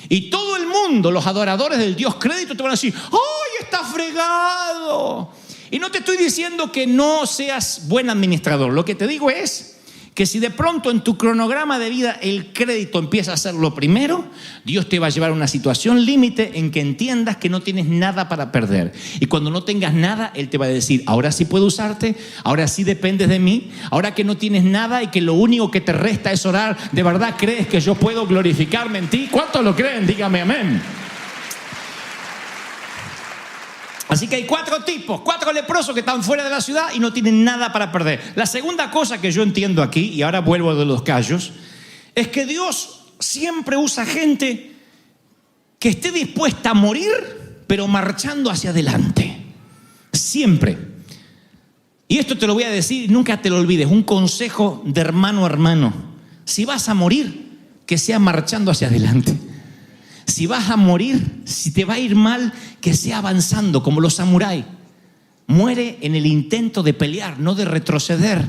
Y todo el mundo, los adoradores del Dios crédito, te van a decir, ¡ay, está fregado! Y no te estoy diciendo que no seas buen administrador. Lo que te digo es que si de pronto en tu cronograma de vida el crédito empieza a ser lo primero, Dios te va a llevar a una situación límite en que entiendas que no tienes nada para perder. Y cuando no tengas nada, Él te va a decir, ahora sí puedo usarte, ahora sí dependes de mí, ahora que no tienes nada y que lo único que te resta es orar, ¿de verdad crees que yo puedo glorificarme en ti? ¿Cuántos lo creen? Dígame amén. Así que hay 4 tipos, 4 leprosos que están fuera de la ciudad y no tienen nada para perder. La segunda cosa que yo entiendo aquí, y ahora vuelvo de los callos, es que Dios siempre usa gente que esté dispuesta a morir, pero marchando hacia adelante. Siempre. Y esto te lo voy a decir, nunca te lo olvides, un consejo de hermano a hermano. Si vas a morir, que sea marchando hacia adelante. Si vas a morir, si te va a ir mal, que sea avanzando como los samuráis. Muere en el intento de pelear, no de retroceder.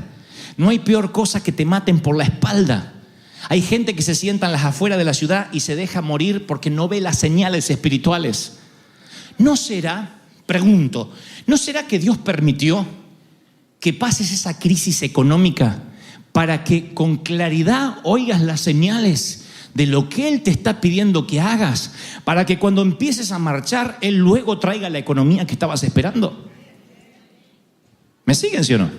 No hay peor cosa que te maten por la espalda. Hay gente que se sienta en las afueras de la ciudad y se deja morir porque no ve las señales espirituales. ¿No será, pregunto, no será que Dios permitió que pases esa crisis económica para que con claridad oigas las señales de lo que Él te está pidiendo que hagas, para que cuando empieces a marchar, Él luego traiga la economía que estabas esperando? ¿Me siguen, sí o no?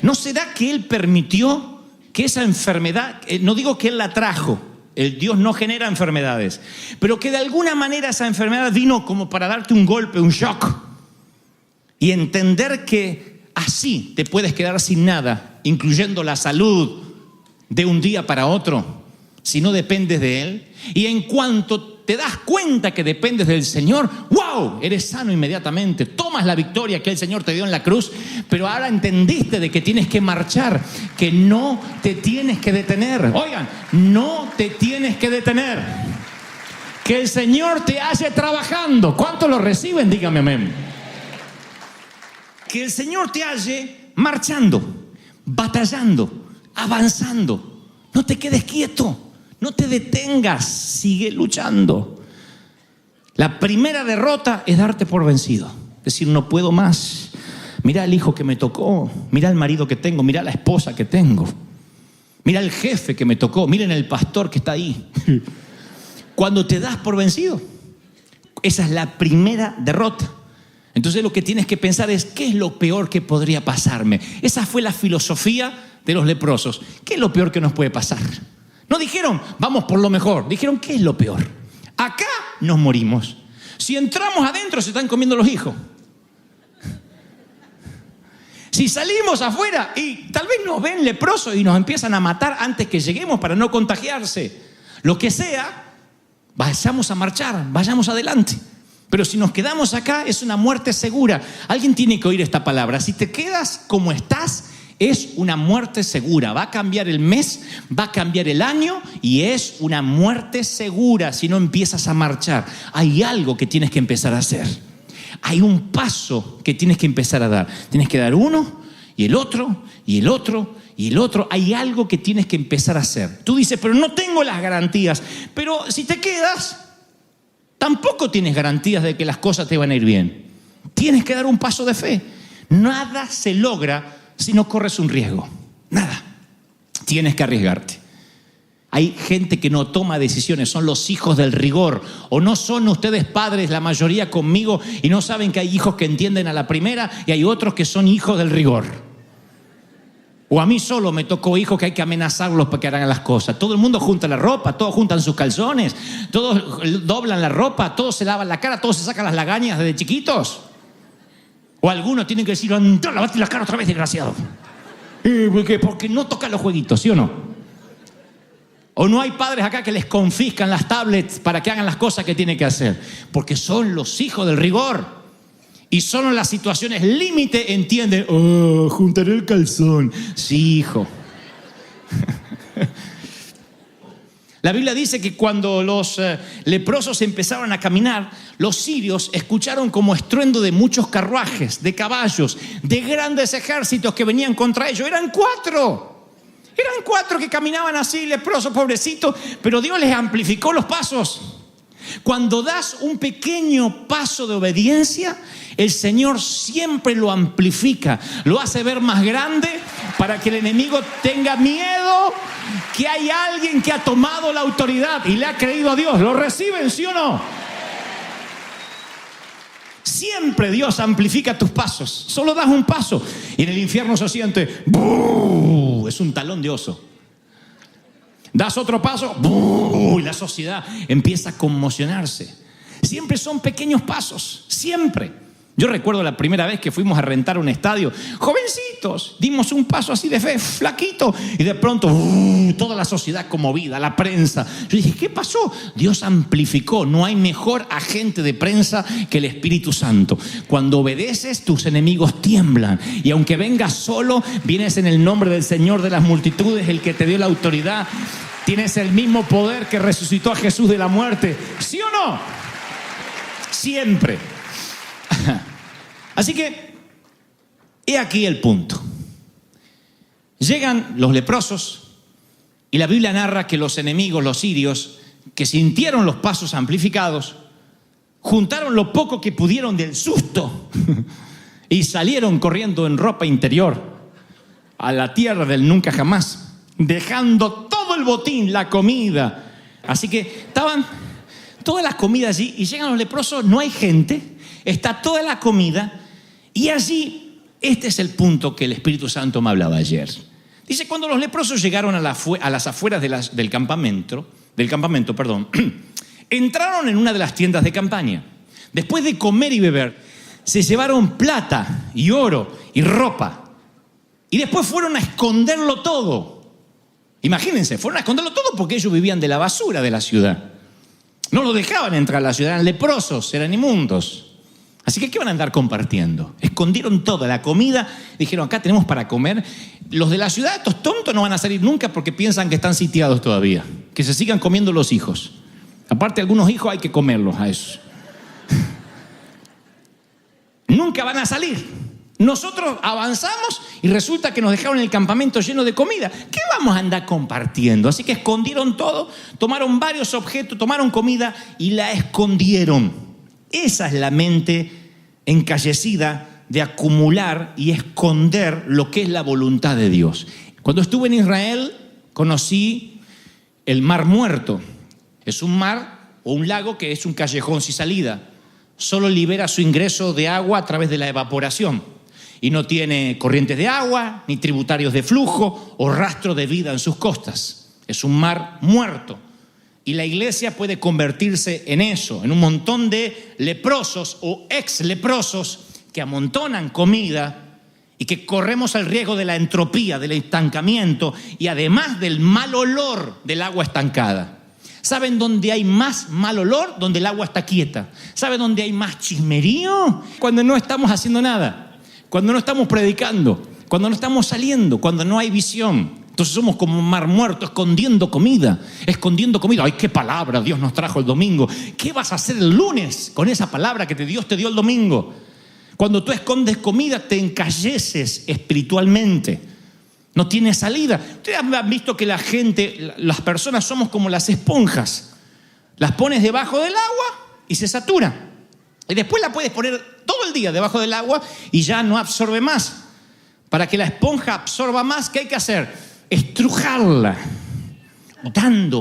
¿No será que Él permitió que esa enfermedad, no digo que Él la trajo, el Dios no genera enfermedades, pero que de alguna manera esa enfermedad vino como para darte un golpe, un shock, y entender que así te puedes quedar sin nada, incluyendo la salud, de un día para otro, si no dependes de Él? Y en cuanto te das cuenta que dependes del Señor, ¡wow!, eres sano inmediatamente. Tomas la victoria que el Señor te dio en la cruz, pero ahora entendiste de que tienes que marchar, que no te tienes que detener. Oigan, no te tienes que detener. Que el Señor te hace trabajando. ¿Cuántos lo reciben? Dígame amén. Que el Señor te halle marchando, batallando, avanzando. No te quedes quieto. No te detengas, sigue luchando. La primera derrota es darte por vencido. Decir, no puedo más. Mira el hijo que me tocó. Mira el marido que tengo. Mira la esposa que tengo. Mira el jefe que me tocó. Miren el pastor que está ahí. Cuando te das por vencido, esa es la primera derrota. Entonces lo que tienes que pensar es, ¿qué es lo peor que podría pasarme? Esa fue la filosofía de los leprosos. ¿Qué es lo peor que nos puede pasar? No dijeron, vamos por lo mejor. Dijeron, ¿qué es lo peor? Acá nos morimos. Si entramos adentro, se están comiendo los hijos. Si salimos afuera y tal vez nos ven leprosos y nos empiezan a matar antes que lleguemos para no contagiarse, lo que sea, vayamos a marchar, vayamos adelante. Pero si nos quedamos acá es una muerte segura. Alguien tiene que oír esta palabra. Si te quedas como estás, es una muerte segura. Va a cambiar el mes, va a cambiar el año y es una muerte segura si no empiezas a marchar. Hay algo que tienes que empezar a hacer. Hay un paso que tienes que empezar a dar. Tienes que dar uno y el otro y el otro y el otro. Hay algo que tienes que empezar a hacer. Tú dices, pero no tengo las garantías. Pero si te quedas, tampoco tienes garantías de que las cosas te van a ir bien. Tienes que dar un paso de fe. Nada se logra si no corres un riesgo. Nada. Tienes que arriesgarte. Hay gente que no toma decisiones, son los hijos del rigor. O no son ustedes padres, la mayoría conmigo, y no saben que hay hijos que entienden a la primera y hay otros que son hijos del rigor. O a mí solo me tocó hijos que hay que amenazarlos para que hagan las cosas. Todo el mundo junta la ropa, todos juntan sus calzones, todos doblan la ropa, todos se lavan la cara, todos se sacan las lagañas desde chiquitos. O algunos tienen que decir, anda, lavate la cara otra vez, desgraciado. Porque no tocan los jueguitos, ¿sí o no? O no hay padres acá que les confiscan las tablets para que hagan las cosas que tienen que hacer. Porque son los hijos del rigor. Y solo en las situaciones límite entienden, juntaré el calzón. Sí, hijo. La Biblia dice que cuando los leprosos empezaron a caminar, los sirios escucharon como estruendo de muchos carruajes, de caballos, de grandes ejércitos que venían contra ellos. Eran 4. Eran 4 que caminaban así, leprosos, pobrecitos, pero Dios les amplificó los pasos. Cuando das un pequeño paso de obediencia, el Señor siempre lo amplifica, lo hace ver más grande para que el enemigo tenga miedo que hay alguien que ha tomado la autoridad y le ha creído a Dios. ¿Lo reciben, sí o no? Siempre Dios amplifica tus pasos. Solo das un paso y en el infierno se siente ¡buh! Es un talón de oso. Das otro paso ¡buh! Y la sociedad empieza a conmocionarse. Siempre son pequeños pasos, siempre. Yo recuerdo la primera vez que fuimos a rentar un estadio, jovencitos, dimos un paso así de fe, flaquito, y de pronto toda la sociedad conmovida, la prensa. Yo dije, ¿qué pasó? Dios amplificó. No hay mejor agente de prensa que el Espíritu Santo. Cuando obedeces, tus enemigos tiemblan, y aunque vengas solo, vienes en el nombre del Señor de las multitudes, el que te dio la autoridad. Tienes el mismo poder que resucitó a Jesús de la muerte. ¿Sí o no? Siempre. Así que, he aquí el punto. Llegan los leprosos y la Biblia narra que los enemigos, los sirios, que sintieron los pasos amplificados, juntaron lo poco que pudieron del susto y salieron corriendo en ropa interior a la tierra del nunca jamás, dejando todo el botín, la comida. Así que estaban toda la comida allí y llegan los leprosos, no hay gente, está toda la comida y allí, este es el punto que el Espíritu Santo me hablaba ayer. Dice, cuando los leprosos llegaron a las afueras del campamento, entraron en una de las tiendas de campaña. Después de comer y beber, se llevaron plata y oro y ropa. Y después fueron a esconderlo todo. Imagínense, fueron a esconderlo todo porque ellos vivían de la basura de la ciudad. No lo dejaban entrar a la ciudad, eran leprosos, eran inmundos. Así que, ¿qué van a andar compartiendo? Escondieron toda la comida, dijeron, acá tenemos para comer. Los de la ciudad, estos tontos, no van a salir nunca porque piensan que están sitiados todavía. Que se sigan comiendo los hijos. Aparte, algunos hijos hay que comerlos a esos. Nunca van a salir. Nosotros avanzamos y resulta que nos dejaron el campamento lleno de comida. ¿Qué vamos a andar compartiendo? Así que escondieron todo, tomaron varios objetos, tomaron comida y la escondieron. Esa es la mente encallecida de acumular y esconder lo que es la voluntad de Dios. Cuando estuve en Israel, conocí el Mar Muerto. Es un mar o un lago que es un callejón sin salida. Solo libera su ingreso de agua a través de la evaporación. Y no tiene corrientes de agua, ni tributarios de flujo o rastro de vida en sus costas. Es un mar muerto. Y la iglesia puede convertirse en eso, en un montón de leprosos o ex leprosos que amontonan comida y que corremos el riesgo de la entropía, del estancamiento y además del mal olor del agua estancada. ¿Saben dónde hay más mal olor? Donde el agua está quieta. ¿Saben dónde hay más chismerío? Cuando no estamos haciendo nada, cuando no estamos predicando, cuando no estamos saliendo, cuando no hay visión. Entonces somos como un mar muerto, escondiendo comida. ¡Ay, qué palabra Dios nos trajo el domingo! ¿Qué vas a hacer el lunes con esa palabra que Dios te dio el domingo? Cuando tú escondes comida, te encalleces espiritualmente. No tiene salida. Ustedes han visto que la gente, las personas somos como las esponjas. Las pones debajo del agua y se satura. Y después la puedes poner todo el día debajo del agua y ya no absorbe más. Para que la esponja absorba más, ¿qué hay que hacer? Estrujarla.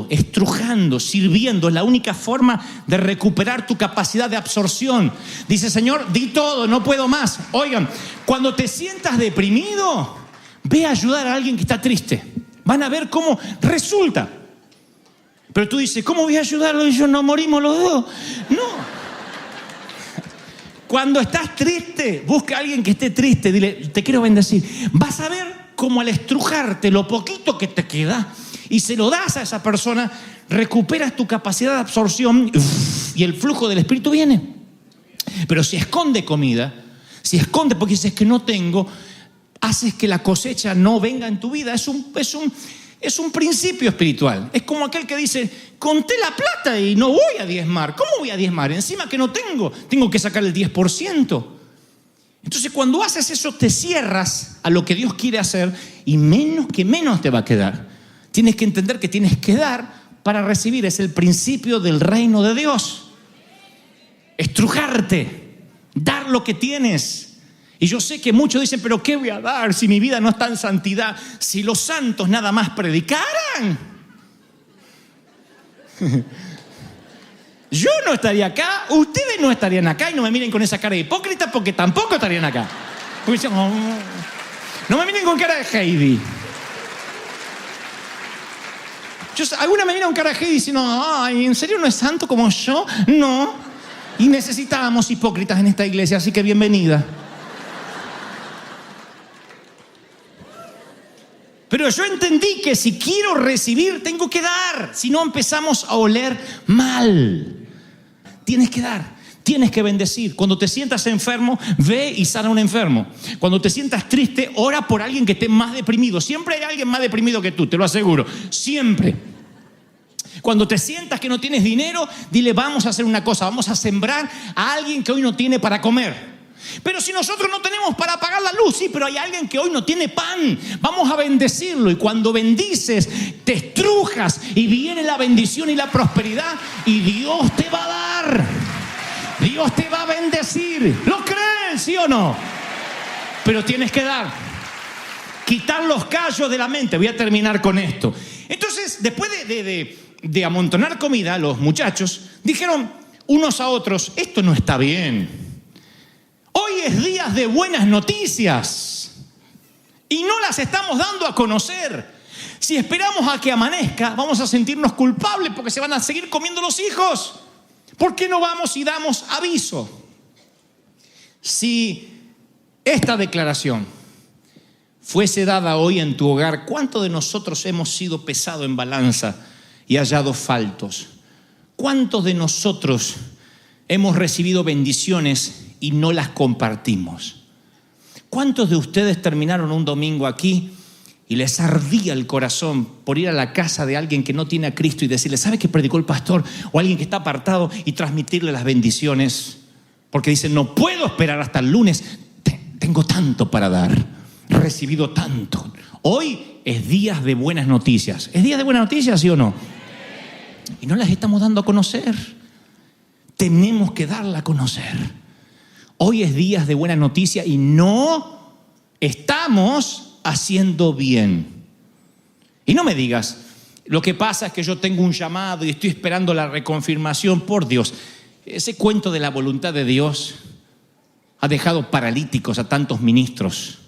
Estrujando, sirviendo. Es la única forma de recuperar tu capacidad de absorción. Dice, Señor, di todo, no puedo más. Oigan, cuando te sientas deprimido, ve a ayudar a alguien que está triste. Van a ver cómo resulta. Pero tú dices, ¿cómo voy a ayudarlo? Y yo, no morimos los dos. No. Cuando estás triste, busca a alguien que esté triste. Dile, te quiero bendecir. Vas a ver cómo al estrujarte lo poquito que te queda y se lo das a esa persona, recuperas tu capacidad de absorción y el flujo del Espíritu viene. Pero si esconde comida, porque dices que no tengo, haces que la cosecha no venga en tu vida. Es un principio espiritual. Es como aquel que dice, conté la plata y no voy a diezmar. ¿Cómo voy a diezmar? Encima que no tengo que sacar el 10%. Entonces cuando haces eso te cierras a lo que Dios quiere hacer y menos te va a quedar. Tienes que entender que tienes que dar para recibir. Es el principio del reino de Dios. Estrujarte, dar lo que tienes. Y yo sé que muchos dicen, pero ¿qué voy a dar si mi vida no está en santidad? Si los santos nada más predicaran. Yo no estaría acá, ustedes no estarían acá y no me miren con esa cara de hipócrita porque tampoco estarían acá. Porque dicen, no me miren con cara de Heidi. Alguna me mira con cara de Heidi diciendo, ay, ¿en serio no es santo como yo? No. Y necesitábamos hipócritas en esta iglesia, así que bienvenida. Pero yo entendí que si quiero recibir, tengo que dar. Si no, empezamos a oler mal. Tienes que dar, tienes que bendecir. Cuando te sientas enfermo, ve y sana a un enfermo. Cuando te sientas triste, ora por alguien que esté más deprimido. Siempre hay alguien más deprimido que tú, te lo aseguro. Siempre. Cuando te sientas que no tienes dinero, dile, vamos a hacer una cosa. Vamos a sembrar a alguien que hoy no tiene para comer. Pero si nosotros no tenemos para pagar la luz, sí, pero hay alguien que hoy no tiene pan, vamos a bendecirlo. Y cuando bendices, te estrujas y viene la bendición y la prosperidad y Dios te va a dar. Dios te va a bendecir. ¿Lo creen, sí o no? Pero tienes que dar. Quitar los callos de la mente. Voy a terminar con esto. Entonces, después de amontonar comida, los muchachos dijeron unos a otros, esto no está bien. Hoy es días de buenas noticias y no las estamos dando a conocer. Si esperamos a que amanezca, vamos a sentirnos culpables porque se van a seguir comiendo los hijos. ¿Por qué no vamos y damos aviso? Si esta declaración fuese dada hoy en tu hogar, ¿cuántos de nosotros hemos sido pesado en balanza y hallado faltos? ¿Cuántos de nosotros hemos recibido bendiciones y no las compartimos? ¿Cuántos de ustedes terminaron un domingo aquí y les ardía el corazón por ir a la casa de alguien que no tiene a Cristo y decirle, ¿sabe qué predicó el pastor? O alguien que está apartado y transmitirle las bendiciones. Porque dicen, no puedo esperar hasta el lunes. Tengo tanto para dar. He recibido tanto. Hoy es días de buenas noticias. ¿Es día de buenas noticias, sí o no? Y no las estamos dando a conocer. Tenemos que darla a conocer. Hoy es días de buena noticia y no estamos haciendo bien. Y no me digas, lo que pasa es que yo tengo un llamado y estoy esperando la reconfirmación. Por Dios, ese cuento de la voluntad de Dios ha dejado paralíticos a tantos ministros.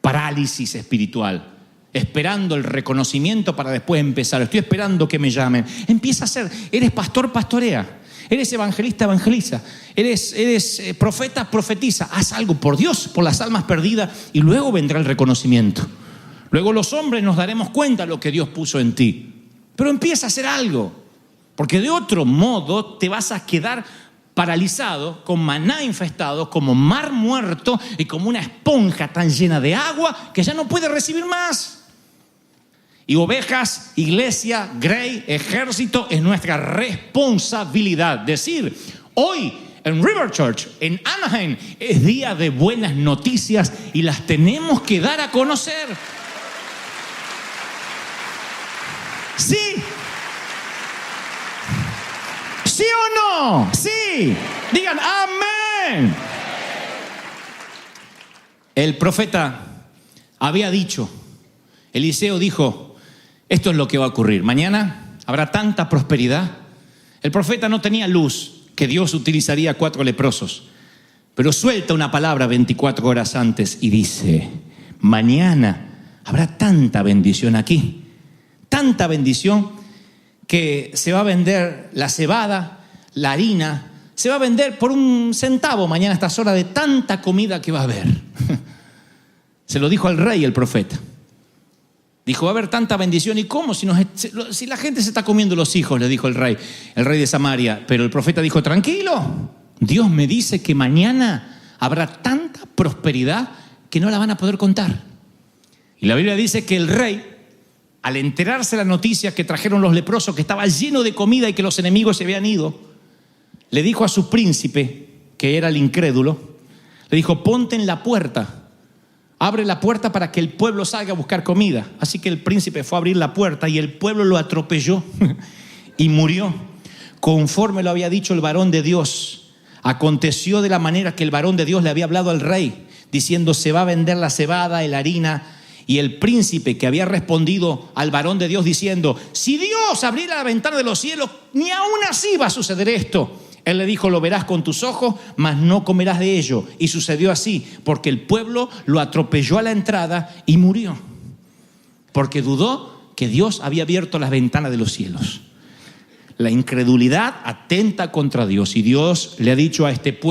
Parálisis espiritual. Esperando el reconocimiento para después empezar. Estoy esperando que me llamen. Empieza a ser, eres pastor, pastorea. Eres evangelista, evangeliza. Eres profeta, profetiza. Haz algo por Dios, por las almas perdidas, y luego vendrá el reconocimiento. Luego los hombres nos daremos cuenta de lo que Dios puso en ti. Pero empieza a hacer algo, porque de otro modo te vas a quedar paralizado, con maná infestado, como mar muerto y como una esponja tan llena de agua que ya no puede recibir más. Y ovejas, iglesia, Grey, ejército, es nuestra responsabilidad decir: hoy en River Church, en Anaheim, es día de buenas noticias y las tenemos que dar a conocer. ¿Sí? ¿Sí o no? Sí. Digan amén. El profeta había dicho, Eliseo dijo, esto es lo que va a ocurrir. Mañana habrá tanta prosperidad. El profeta no tenía luz, que Dios utilizaría 4 leprosos, pero suelta una palabra 24 horas antes y dice: mañana habrá tanta bendición aquí. Tanta bendición que se va a vender la cebada, la harina, se va a vender por 1 centavo mañana a estas horas de tanta comida que va a haber. Se lo dijo al rey el profeta. Dijo: va a haber tanta bendición. ¿Y cómo? Si la gente se está comiendo los hijos, le dijo el rey de Samaria. Pero el profeta dijo: tranquilo, Dios me dice que mañana habrá tanta prosperidad que no la van a poder contar. Y la Biblia dice que el rey, al enterarse de la noticia que trajeron los leprosos, que estaba lleno de comida y que los enemigos se habían ido, le dijo a su príncipe, que era el incrédulo, le dijo: ponte en la puerta, abre la puerta para que el pueblo salga a buscar comida. Así que el príncipe fue a abrir la puerta y el pueblo lo atropelló y murió, conforme lo había dicho el varón de Dios. Aconteció de la manera que el varón de Dios le había hablado al rey, diciendo: se va a vender la cebada y la harina. Y el príncipe, que había respondido al varón de Dios diciendo: si Dios abriera la ventana de los cielos, ni aún así va a suceder esto. Él le dijo: lo verás con tus ojos, mas no comerás de ello. Y sucedió así, porque el pueblo lo atropelló a la entrada y murió, porque dudó que Dios había abierto las ventanas de los cielos. La incredulidad atenta contra Dios, y Dios le ha dicho a este pueblo: